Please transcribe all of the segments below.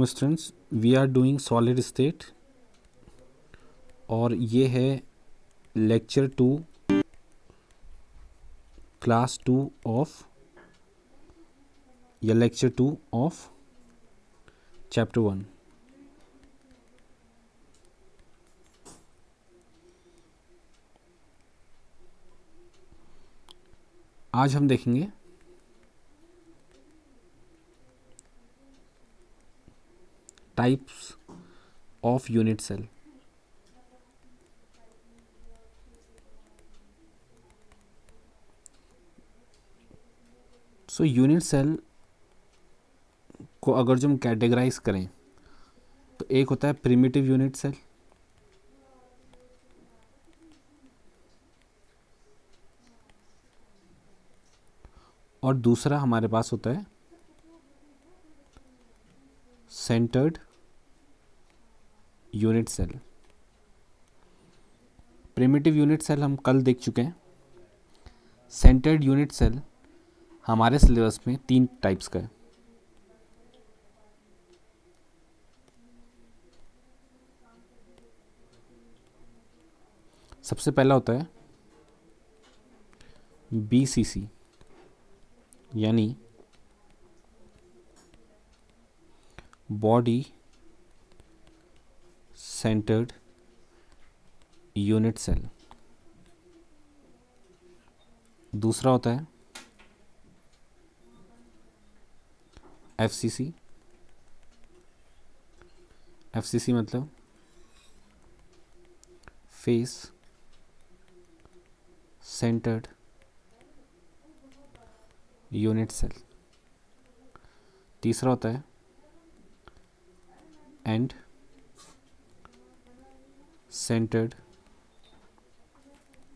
Students, we are doing solid state और ये है लेक्चर 2 क्लास 2 ऑफ या लेक्चर 2 ऑफ चैप्टर 1। आज हम देखेंगे types of unit cell. So unit cell को अगर जो हम कैटेगराइज करें तो एक होता है प्रिमिटिव यूनिट सेल, और दूसरा हमारे पास होता है centred unit cell. Primitive unit cell हम कल देख चुके हैं। सेंटर्ड यूनिट सेल हमारे सिलेबस में 3 टाइप्स का है। सबसे पहला होता है BCC यानी बॉडी सेंटर्ड यूनिट सेल। दूसरा होता है FCC। FCC मतलब फेस सेंटर्ड यूनिट सेल। तीसरा होता है एंड सेंटर्ड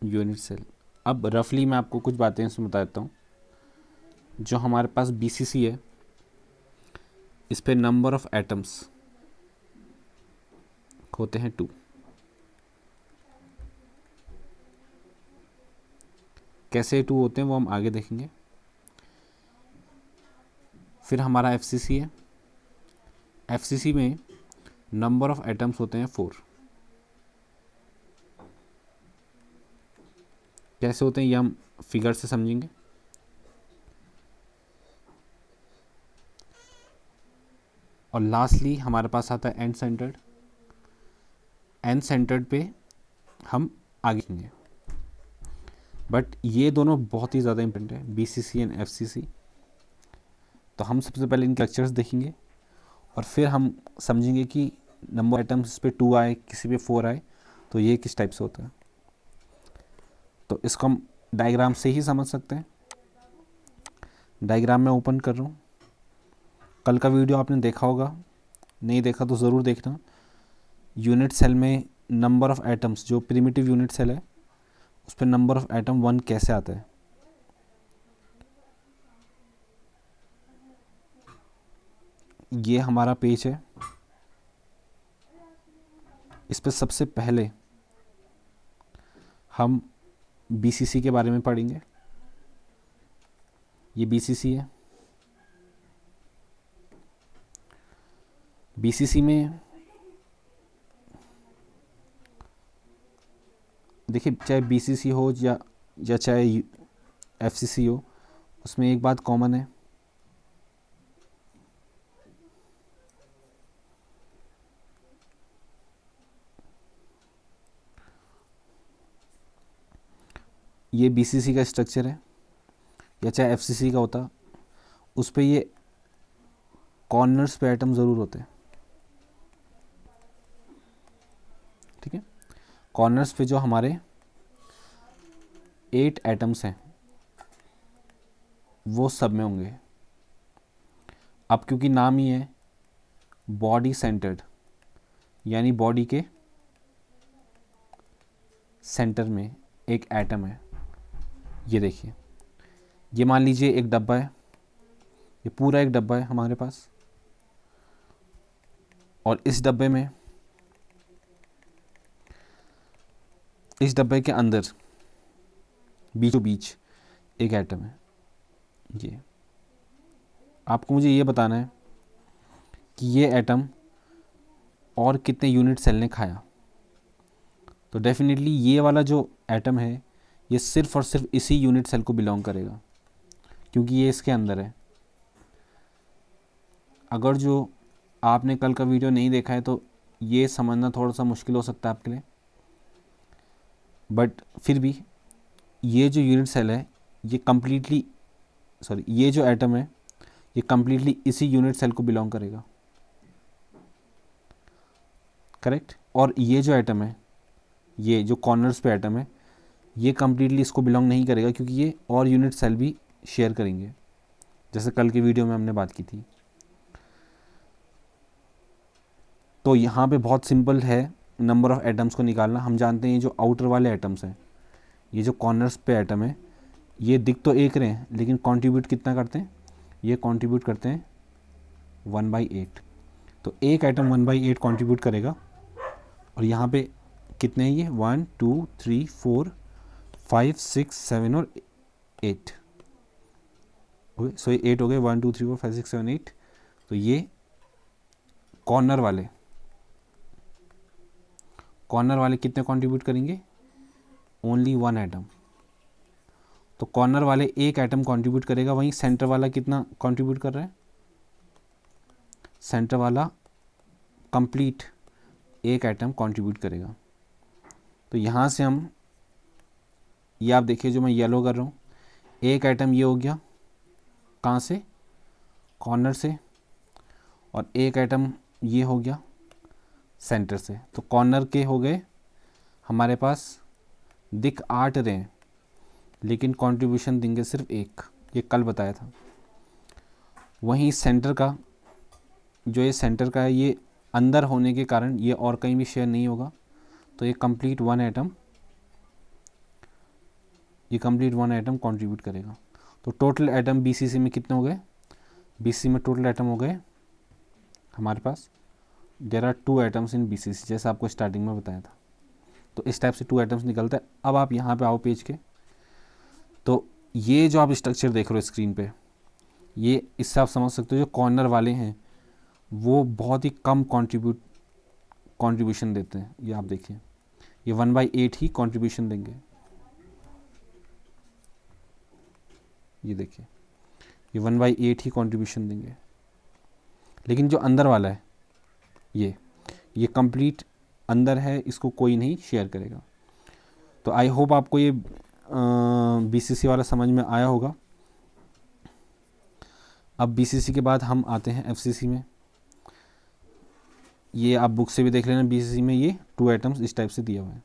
यूनिट सेल। अब रफली मैं आपको कुछ बातें इसमें बता देता हूँ। जो हमारे पास BCC है, इस पे नंबर ऑफ एटम्स होते हैं 2। कैसे 2 होते हैं वो हम आगे देखेंगे। फिर हमारा FCC है। FCC में नंबर ऑफ एटम्स होते हैं 4। कैसे होते हैं ये हम फिगर से समझेंगे। और लास्टली हमारे पास आता है एंड सेंटर्ड। एंड सेंटर्ड पे हम आगे देखेंगे, बट ये दोनों बहुत ही ज़्यादा इंपॉर्टेंट है, BCC एंड FCC। तो हम सबसे पहले इनके लेक्चर्स देखेंगे और फिर हम समझेंगे कि नंबर आइटम्स पे 2 आए, किसी पे 4 आए, तो ये किस टाइप से होता है। तो इसको हम डायग्राम से ही समझ सकते हैं। डायग्राम में ओपन कर रहा हूँ। कल का वीडियो आपने देखा होगा, नहीं देखा तो ज़रूर देखना। यूनिट सेल में नंबर ऑफ़ एटम्स, जो प्रिमिटिव यूनिट सेल है उस पर नंबर ऑफ़ एटम 1 कैसे आता है। ये हमारा पेज है। इस पर सबसे पहले हम BCC के बारे में पढ़ेंगे। ये BCC है। BCC में देखिए, चाहे BCC हो या चाहे FCC हो, उसमें एक बात कॉमन है, ये BCC का स्ट्रक्चर है या चाहे FCC का होता, उस पे ये कॉर्नर्स पे एटम ज़रूर होते हैं। ठीक है, कॉर्नर्स पे जो हमारे 8 एटम्स हैं वो सब में होंगे। अब क्योंकि नाम ही है बॉडी सेंटर्ड, यानी बॉडी के सेंटर में एक एटम है। ये देखिए, ये मान लीजिए एक डब्बा है, ये पूरा एक डब्बा है हमारे पास, और इस डब्बे के अंदर बीचों बीच एक एटम है। ये आपको मुझे ये बताना है कि ये एटम और कितने यूनिट सेल ने खाया, तो डेफिनेटली ये वाला जो एटम है ये सिर्फ और सिर्फ इसी यूनिट सेल को बिलोंग करेगा, क्योंकि ये इसके अंदर है। अगर जो आपने कल का वीडियो नहीं देखा है तो ये समझना थोड़ा सा मुश्किल हो सकता है आपके लिए, बट फिर भी ये जो यूनिट सेल है ये कम्प्लीटली ये जो एटम है ये कम्प्लीटली इसी यूनिट सेल को बिलोंग करेगा, करेक्ट। और ये जो एटम है, ये जो कॉर्नर्स पे एटम है, ये कम्प्लीटली इसको बिलोंग नहीं करेगा, क्योंकि ये और यूनिट सेल भी शेयर करेंगे, जैसे कल के वीडियो में हमने बात की थी। तो यहाँ पे बहुत सिंपल है नंबर ऑफ़ एटम्स को निकालना। हम जानते हैं ये जो आउटर वाले एटम्स हैं, ये जो कॉर्नर्स पे एटम है, ये दिख तो एक रहे हैं लेकिन कंट्रीब्यूट कितना करते हैं, ये कंट्रीब्यूट करते हैं 1/8। तो एक एटम 1/8 कंट्रीब्यूट करेगा। और यहाँ पे कितने हैं ये, 1 2 3 4 5 6 7 और 8, ओके। सो ये 8 हो गए, 1 2 3 4 5 6 7 8। तो ये कॉर्नर वाले कितने कंट्रीब्यूट करेंगे, ओनली 1 एटम। तो कॉर्नर वाले एक एटम कंट्रीब्यूट करेगा, वहीं सेंटर वाला कितना कंट्रीब्यूट कर रहा है, सेंटर वाला कंप्लीट एक एटम कंट्रीब्यूट करेगा। तो यहाँ से हम, ये आप देखिए जो मैं येलो कर रहा हूँ, एक एटम ये हो गया, कहाँ से, कॉर्नर से, और एक एटम ये हो गया सेंटर से। तो कॉर्नर के हो गए हमारे पास, दिख 8 रहे हैं लेकिन कंट्रीब्यूशन देंगे सिर्फ एक, ये कल बताया था। वहीं सेंटर का, जो ये सेंटर का है, ये अंदर होने के कारण ये और कहीं भी शेयर नहीं होगा, तो ये कंप्लीट 1 एटम कंट्रीब्यूट करेगा। तो टोटल एटम बीसीसी में कितने हो गए, बीसीसी में टोटल एटम हो गए हमारे पास, there are 2 atoms in BCC, जैसा आपको स्टार्टिंग में बताया था। तो इस टाइप से 2 एटम्स निकलता है। अब आप यहाँ पे आओ पेज के, तो ये जो आप स्ट्रक्चर देख रहे हो स्क्रीन पे, ये इससे आप समझ सकते हो जो कॉर्नर वाले हैं वो बहुत ही कम कंट्रीब्यूशन देते हैं। ये आप देखिए, ये 1/8 ही कंट्रीब्यूशन देंगे। ये देखिए, ये 1/8 ही कंट्रीब्यूशन देंगे। लेकिन जो अंदर वाला है ये कंप्लीट अंदर है, इसको कोई नहीं शेयर करेगा। तो आई होप आपको ये बीसीसी वाला समझ में आया होगा। अब बीसीसी के बाद हम आते हैं एफसीसी में। ये आप बुक से भी देख लेना, बीसीसी में ये 2 एटम्स इस टाइप से दिया हुआ है।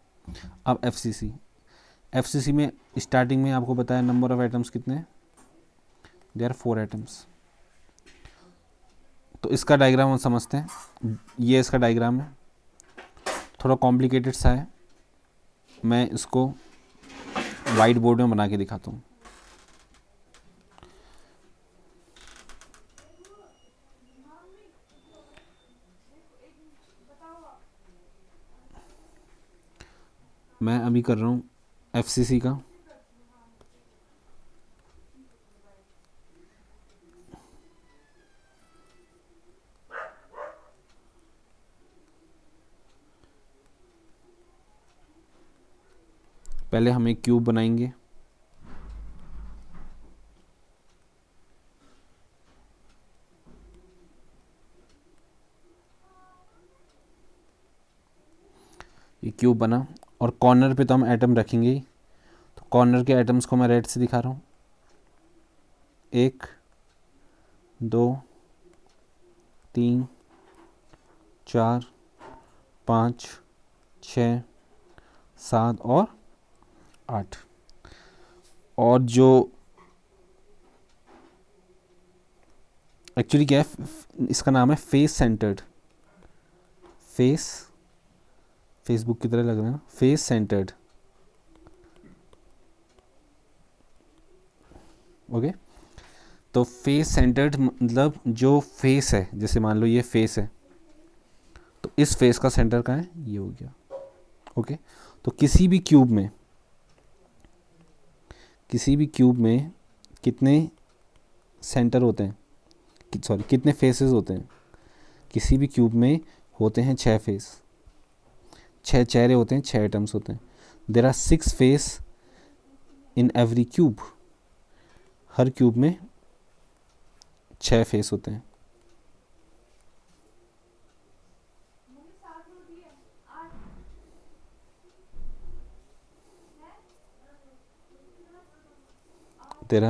अब एफसीसी में स्टार्टिंग में आपको बताया नंबर ऑफ एटम्स कितने हैं, देयर 4 एटम्स। तो इसका डायग्राम हम समझते हैं। ये इसका डायग्राम है, थोड़ा कॉम्प्लिकेटेड सा है, मैं इसको वाइट बोर्ड में बना के दिखाता हूँ। मैं अभी कर रहा हूँ एफसीसी का। पहले हम एक क्यूब बनाएंगे, ये क्यूब बना, और कॉर्नर पे तो हम एटम रखेंगे ही। तो कॉर्नर के एटम्स को मैं रेड से दिखा रहा हूँ, 1 2 3 4 5 6 7 और 8। और जो एक्चुअली क्या है, इसका नाम है फेस सेंटर्ड, फेसबुक की तरह लग रहा है ना, फेस सेंटर्ड, ओके। तो फेस सेंटर्ड मतलब जो फेस है, जैसे मान लो ये फेस है, तो इस फेस का सेंटर कहाँ है, ये हो गया, ओके। तो किसी भी क्यूब में कितने सेंटर होते हैं, सॉरी कितने फेसेस होते हैं, किसी भी क्यूब में होते हैं 6 फेस, 6 चेहरे होते हैं, 6 एटम्स होते हैं। There are 6 face in every cube, हर क्यूब में 6 फेस होते हैं। There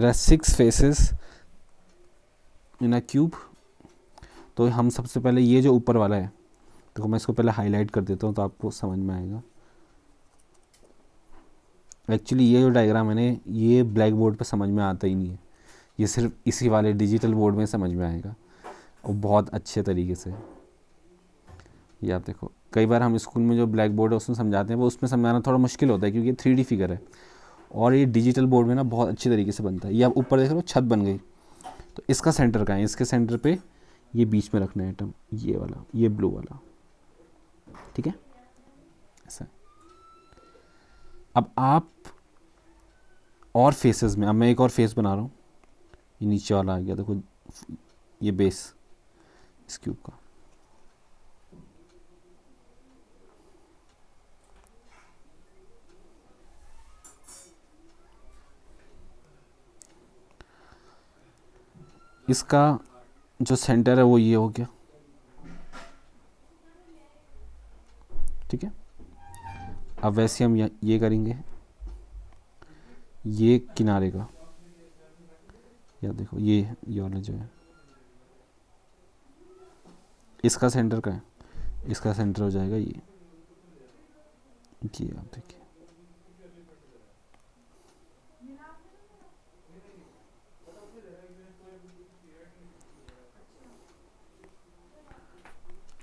are 6 faces in a cube. तो हम सबसे पहले ये जो ऊपर वाला है, देखो मैं इसको पहले हाईलाइट कर देता हूँ तो आपको समझ में आएगा। एक्चुअली ये जो डायग्राम है ना, ये ब्लैक बोर्ड पर समझ में आता ही नहीं है, ये सिर्फ इसी वाले डिजिटल बोर्ड में समझ में आएगा और बहुत अच्छे तरीके से। ये आप देखो, कई बार हम स्कूल में जो ब्लैक बोर्ड है उसमें समझाते हैं, वो उसमें समझाना थोड़ा मुश्किल होता है क्योंकि ये 3D फिगर है, और ये डिजिटल बोर्ड में ना बहुत अच्छी तरीके से बनता है। ये आप ऊपर देख रहे हो छत बन गई, तो इसका सेंटर कहाँ है? इसके सेंटर पे ये बीच में रखना है एटम, ये वाला, ये ब्लू वाला, ठीक है ऐसा। अब आप और फेसेस में, अब मैं एक और फेस बना रहा हूँ, ये नीचे वाला आ गया, देखो ये बेस इस क्यूब का। इसका जो सेंटर है वो ये हो गया, ठीक है। अब वैसे हम ये करेंगे, ये किनारे का, या देखो ये वाला जो है, इसका सेंटर का है, इसका सेंटर हो जाएगा ये आप देखिए।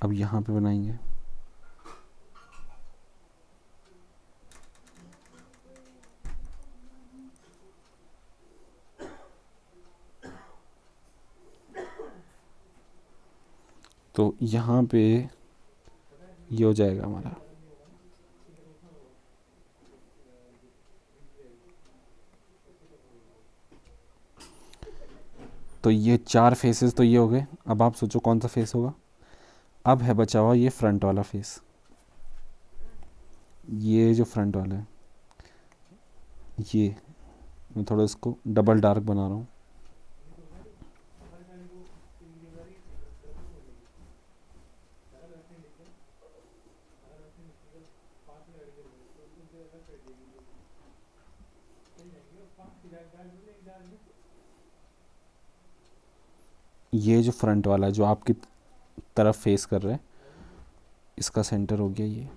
अब यहाँ पे बनाएंगे, तो यहाँ पे ये हो जाएगा हमारा। तो ये 4 फेसेस तो ये हो गए। अब आप सोचो कौन सा फेस होगा। अब है बचा हुआ ये फ्रंट वाला फेस, ये जो फ्रंट वाला है, ये मैं थोड़ा इसको डबल डार्क बना रहा हूँ। ये जो फ्रंट वाला है जो आपकी तरफ फेस कर रहा है, इसका सेंटर हो गया ये,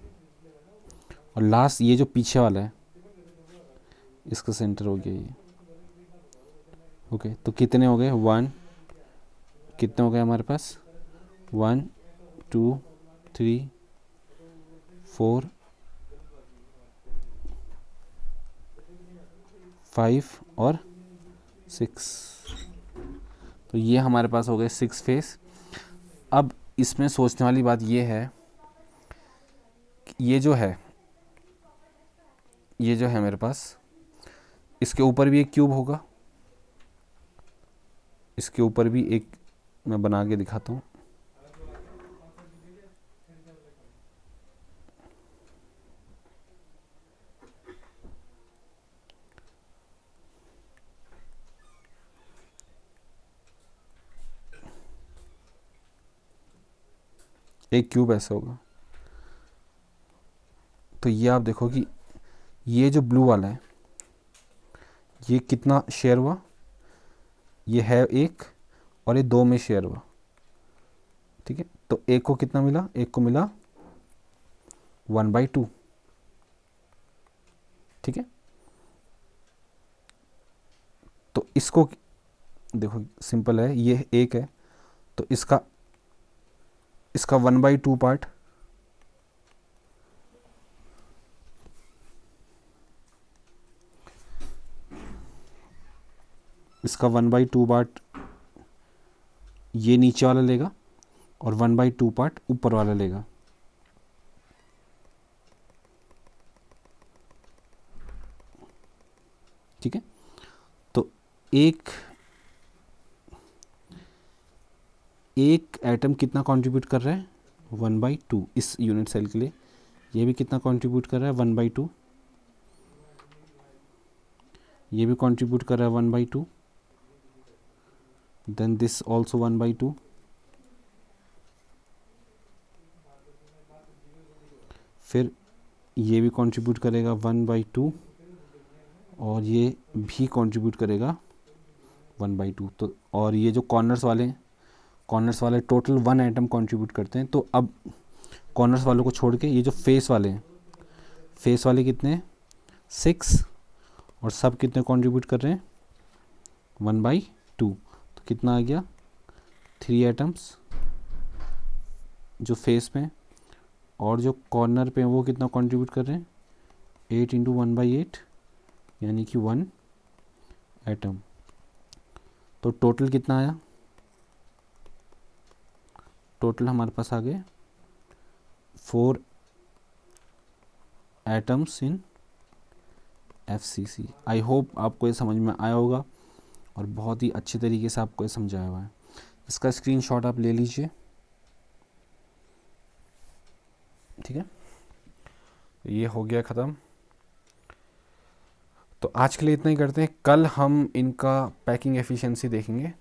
और लास्ट ये जो पीछे वाला है इसका सेंटर हो गया ये। ओके, तो कितने हो गए? 1, कितने हो गए हमारे पास? 1 2 3 4 5 और 6। तो ये हमारे पास हो गए 6 फेस। अब इसमें सोचने वाली बात ये है, ये जो है मेरे पास, इसके ऊपर भी एक क्यूब होगा, इसके ऊपर भी एक, मैं बना के दिखाता हूँ। एक क्यूब ऐसा होगा। तो ये आप देखो कि ये जो ब्लू वाला है, ये कितना शेयर हुआ? ये है 1 और ये 2 में शेयर हुआ, ठीक है। तो एक को कितना मिला? एक को मिला 1/2, ठीक है। तो इसको देखो, सिंपल है, ये 1 है, तो इसका 1/2 पार्ट, इसका 1/2 पार्ट ये नीचे वाला लेगा और 1/2 पार्ट ऊपर वाला लेगा, ठीक है। तो एक एटम कितना कंट्रीब्यूट कर रहा है, 1/2 इस यूनिट सेल के लिए। ये भी कितना कंट्रीब्यूट कर रहा है, 1/2। ये भी कंट्रीब्यूट कर रहा है 1/2। Then this also 1/2। फिर ये भी कंट्रीब्यूट करेगा 1/2 और ये भी कंट्रीब्यूट करेगा 1/2। तो और ये जो कॉर्नर्स वाले टोटल 1 एटम कंट्रीब्यूट करते हैं। तो अब कॉर्नर्स वालों को छोड़ के ये जो फेस वाले हैं, फेस वाले कितने हैं, 6, और सब कितने कंट्रीब्यूट कर रहे हैं, 1/2। तो कितना आ गया, 3 एटम्स जो फेस में, और जो कॉर्नर पे वो कितना कंट्रीब्यूट कर रहे हैं, 8 × 1/8 यानी कि 1 एटम। तो टोटल कितना आया, टोटल हमारे पास आ गए 4 atoms in FCC। I hope आपको ये समझ में आया होगा और बहुत ही अच्छे तरीके से आपको ये समझाया हुआ है। इसका स्क्रीनशॉट आप ले लीजिए, ठीक है। ये हो गया ख़त्म। तो आज के लिए इतना ही करते हैं, कल हम इनका पैकिंग एफिशिएंसी देखेंगे।